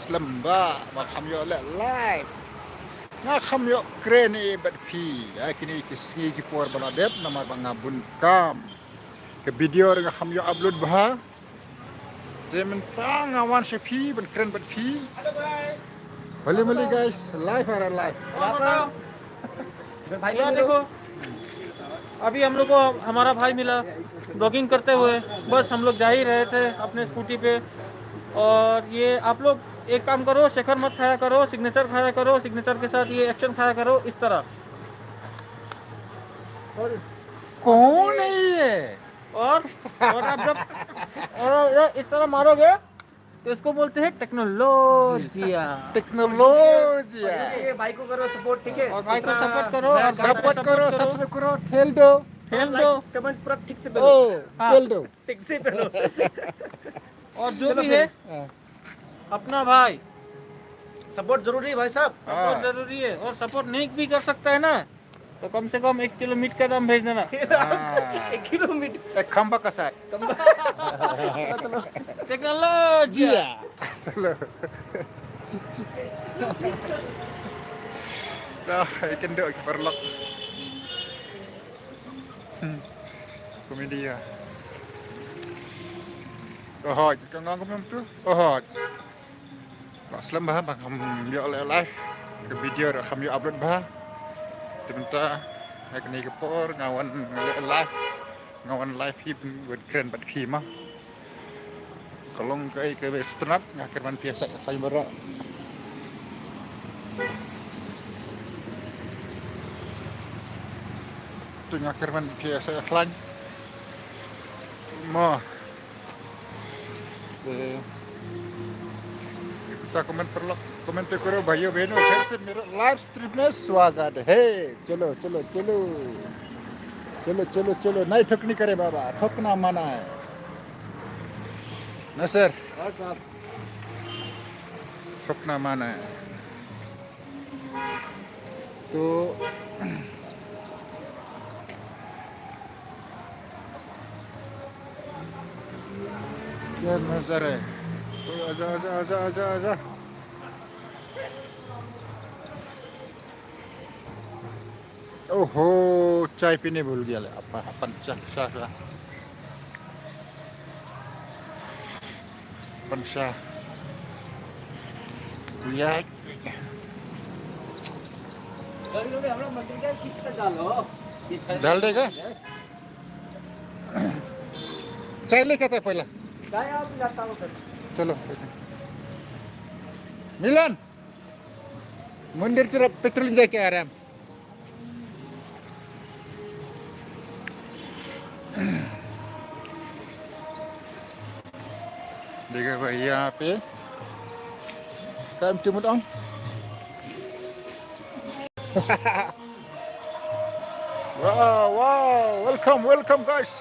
Aslam ba makam yo le live nga kham yo kren e bat phi kini kisngi ki por bala dep nama banga bun kam ke video nga kham yo upload bah te mentang awan se phi ban kren bat phi. Hello guys. Bali bali guys, live are live. और बताओ भाई यार देखो, अभी हम लोग को हमारा भाई मिला ब्लॉगिंग करते हुए। बस हम लोग जा ही रहे थे अपने स्कूटी पे। और ये आप लोग एक काम करो, शेखर मत खाया करो, सिग्नेचर खाया करो, सिग्नेचर के साथ ये एक्शन खाया करो इस तरह। कौन है ये? और आप जब और इस तरह मारोगे तो इसको बोलते हैं टेक्नोलॉजिया। टेक्नोलॉजी ये भाई को करो सपोर्ट, ठीक है? और भाई को सपोर्ट करो और सपोर्ट करो, सब्सक्राइब करो, ठेल दो, खेल दो। कमेंट पूरा ठीक से ओ करो, ठेल दो। ठीक से करो। और जो भी है अपना भाई सपोर्ट जरूरी है भाई साहब। सपोर्ट जरूरी है। और सपोर्ट नहीं भी कर सकता है ना तो कम से कम 1 किलो मीट का दाम भेज देना। 1 किलोमीटर एक खंबा का साथ टेक्नोलॉजी चलो dah ikan dok perlok komedi ya oh kang ngom tu oh aslam bah bang ham yo live ke video rak ham yo upload bah tenta ek ni ke por ngawan live hi buat keren bat khi mah kalong kai ke setengah ngakerman biasa kai bara tu ngakerman biasa klan mah kita komen perlu komentar करो भाइयों बहनों फिर से मेरा live stream में स्वागत है चलो चलो चलो चलो चलो चलो नहीं ठोकनी करे बाबा ठोकना मना है ना सर ठोकना मना है तो क्या नजर है तो आजा आजा आजा आजा आजा ओहो चाय पीने भूल गया apa अपन चाह पंशा या डाल देगा चाय लेके आता है पहला चलो मिलन मंदिर तरफ पेट्रोलिंग जाके आ रहे हैं देखो भाई यहाँ पे काम timut on wow welcome guys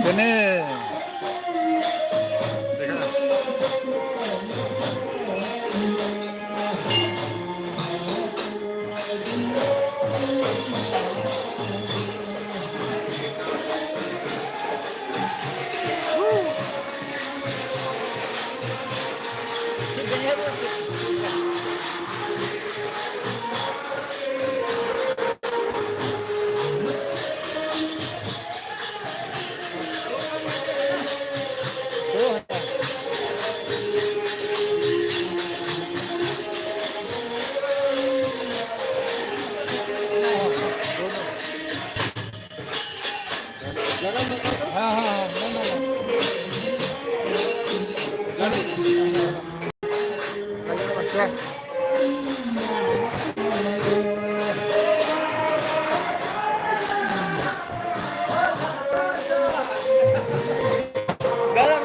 ini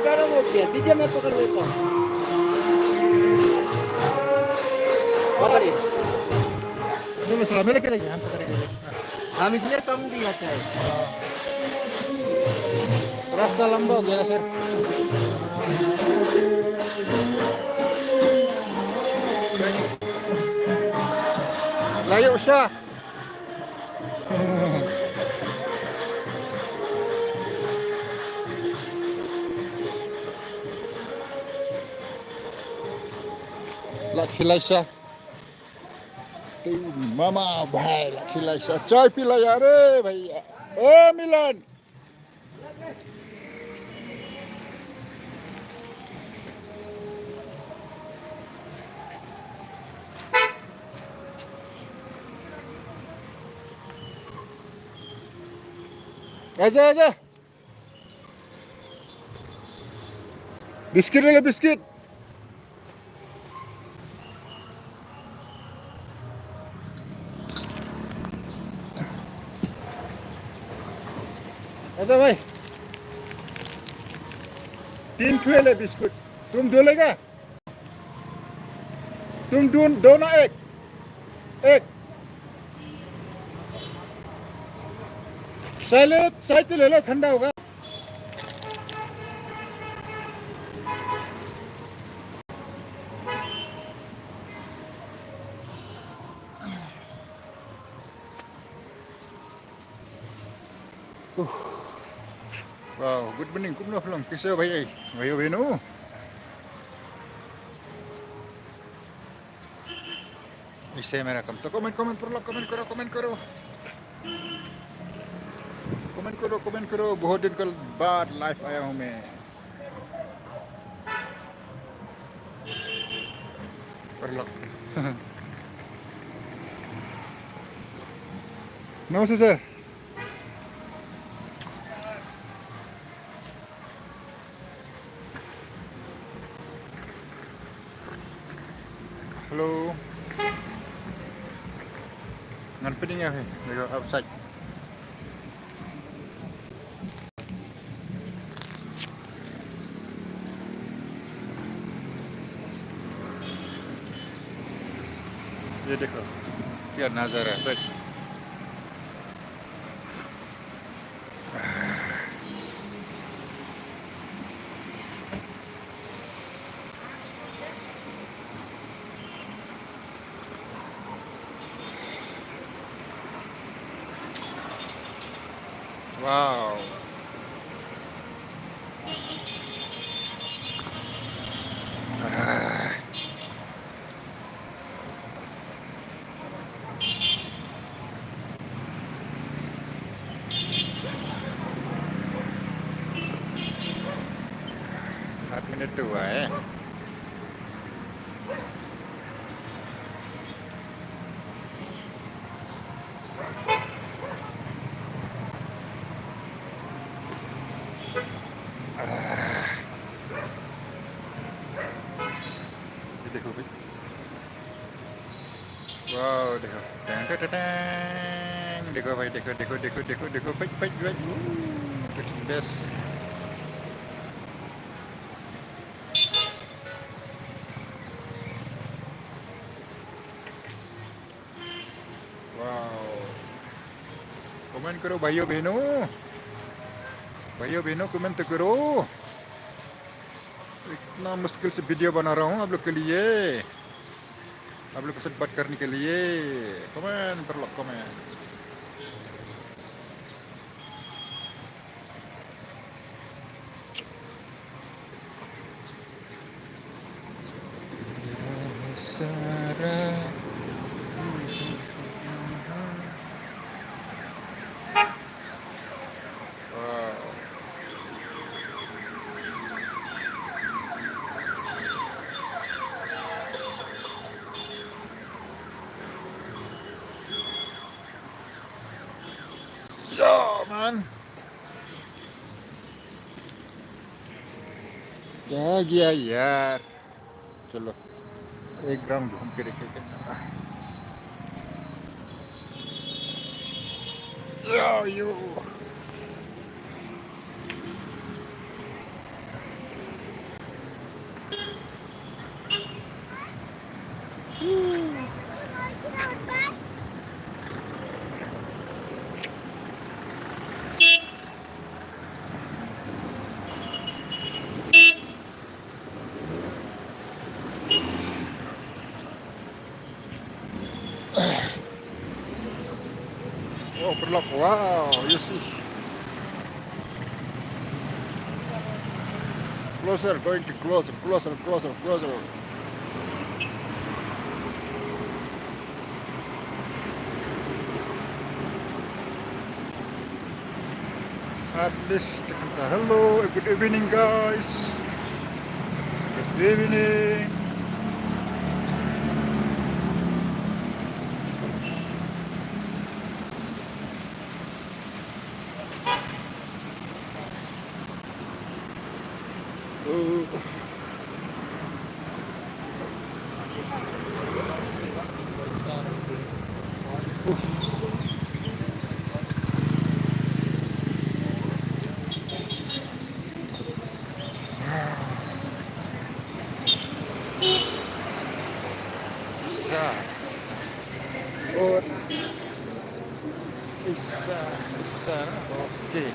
गरम हो गया। दीजिए मैं पकड़ लेता हूँ। पकड़िए। dulu selama ini kita jangan हम इसलिए कम दिया चाहे। रास्ता लंबा हो गया सर। Layo siya. खिलाई siya. मामा भाई खिलाई siya. चाय पिला यार भैया. ए मिलन. आजा आजा. बिस्किट ले ले बिस्किट. आजा भाई. 3 ठेले बिस्कुट. तुम दो लेगा? तुम दो ना एक. एक. चाय तो ले लो ठंडा होगा. Wow, good morning. Kumno lang. Kisayo bhai. Bhayo bhenu. इससे मेरा कम तो कमेंट पर लो कमेंट करो बहुत दिन के बाद लाइव आया हूँ मैं कर लो नमस्ते sir hello ngăn pin nghe rồi rồi ập sạch ये देखो क्या नजारा है बस wow minit tua देखो भाई wow देखो देखो भाई देखो भाई best wow कमेंट करो भाइयों बहनों कमेंट करो इतना मुश्किल से वीडियो बना रहा हूँ आप लोग के लिए आप लोग के साथ बात करने के लिए कमेंट कर लो कमेंट सारा man क्या गया यार चलो एक राउंड घूम के देखेंगे यो Oh, berlok. Wow, you see. Closer, going to closer, closer, closer, closer. At least, hello, good evening, guys. Good evening. Oh. Isa. Oh, isa. Okay.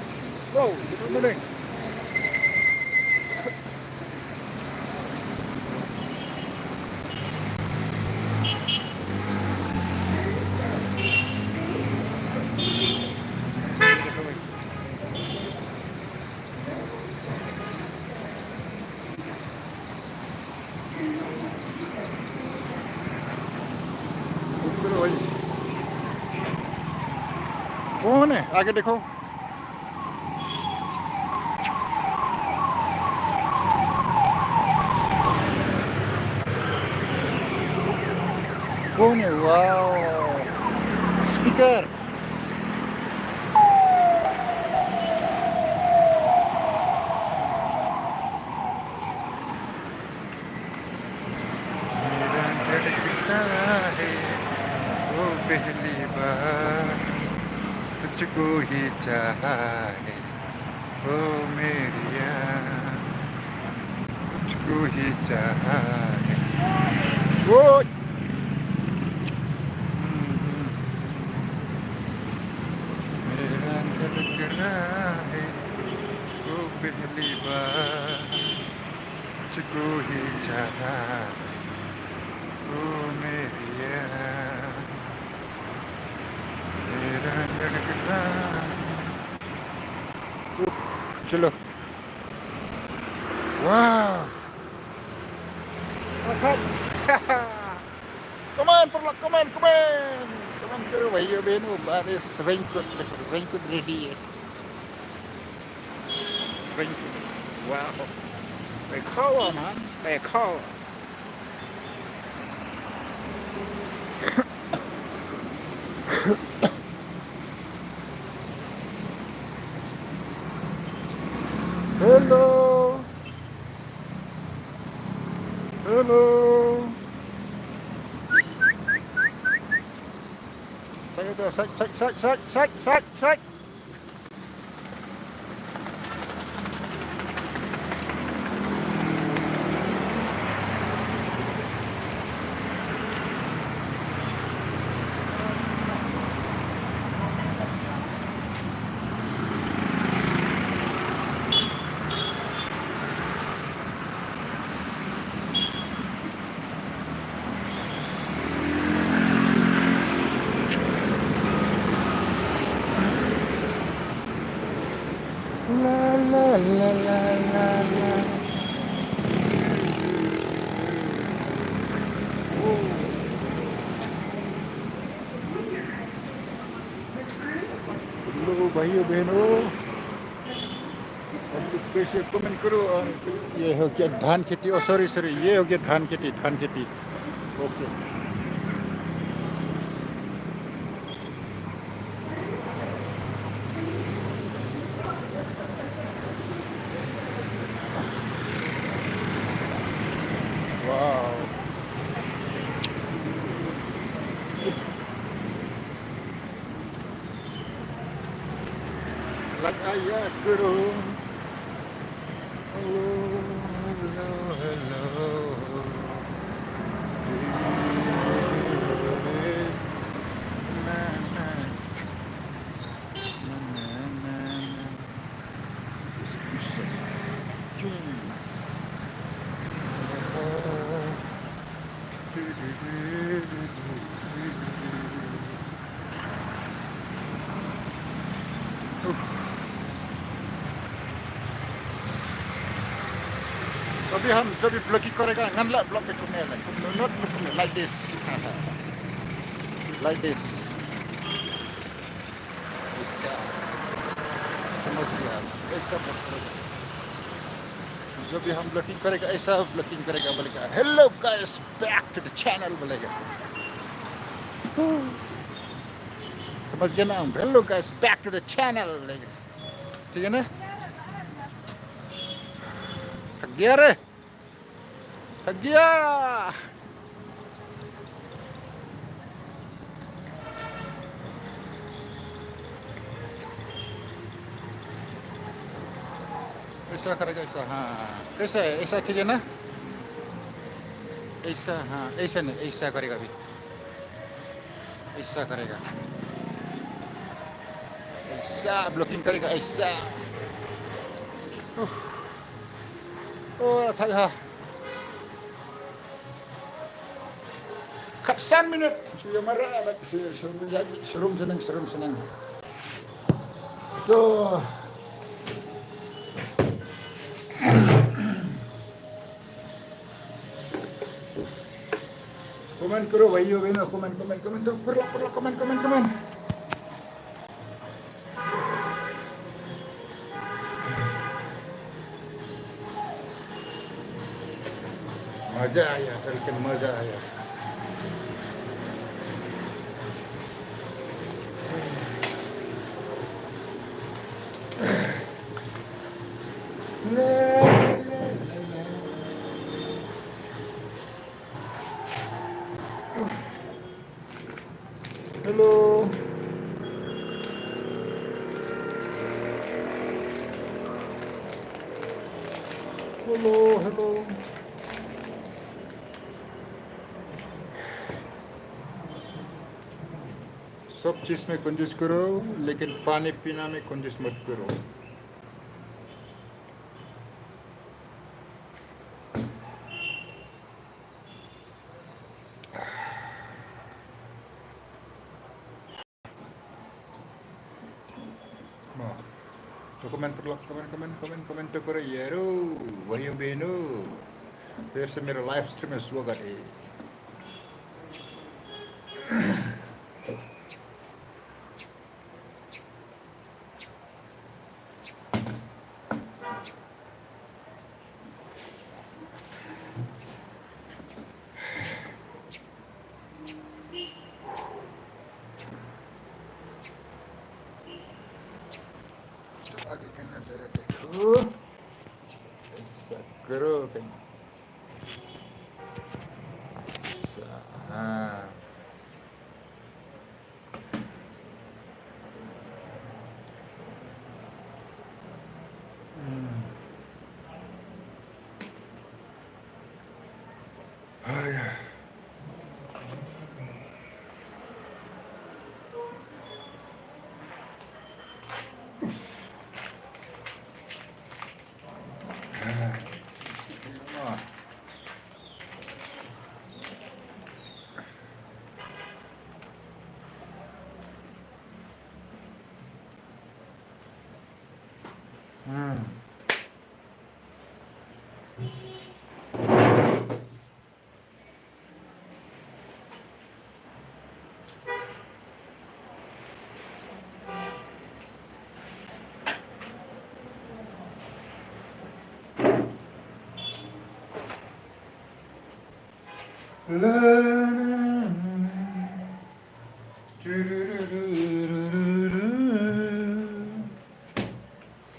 Wow, good morning. कौन है आगे देखो कौन है वाओ स्पीकर मेरा धड़कता है वो पहली बार तुझको ही चाहा है ओ मेरिया तुझको ही चाहा है वो मेरा धड़क रहा है वो पहली बार तुझको ही चाहा है ओ मेरिया मेरा धड़क रहा चलो wow come on Perlak come on ke bhaiyo behno baris raincoat ready hai raincoat wow they call man they call hello hello saya tu sai la la la la la la hello भाइयों बहनों कैसे comment करो ये हो गया धान खेती ओ sorry ये हो गया धान खेती ओके वाओ लगाया करो hello अभी हम जब भी ब्लॉकिंग करेगा नंला ब्लॉक पे करने वाला है not like this like this समझ गया ऐसा ब्लॉक करेगा जब भी हम ब्लॉकिंग करेगा ऐसा ब्लॉकिंग करेगा बोलेगा hello guys back to the channel बोलेगा समझ गया ना hello guys back to the channel बोलेगा ठीक है ना थक गया रे थक गया ऐसा करेगा ऐसा हाँ कैसा है ऐसा ठीक है ना ऐसा हाँ ऐसा नहीं ऐसा करेगा अभी ऐसा करेगा ऐसा ब्लॉकिंग करेगा ऐसा ओ था हाँ 9 minit sudah marah serum senang tuh komen karo भाइयों बहनों komen तो perlu komen मजा आया करके मजा आया हेलो सब चीज में कंजूस करो लेकिन पानी पीना में कंजूस मत करो तो komen तो करो यारो भाइयों बहनों फिर से मेरा लाइव स्ट्रीम में स्वागत है आगे का नजारा देखो ऐसा करो हाँ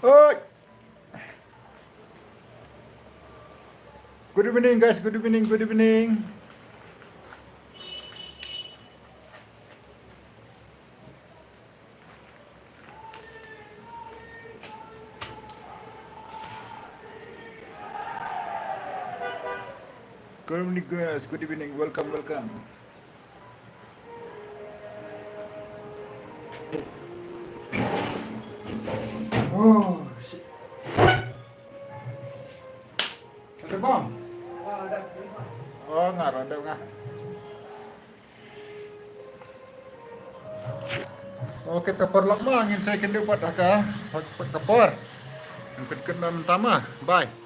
Oi. Good evening guys, good evening. Good evening guys, good evening, welcome. Oh shit. Ada bom? Oh nggak ada nggak. Oke tepor lok angin saya kena buat aka. Tepor. Yang kedua pertama, bye.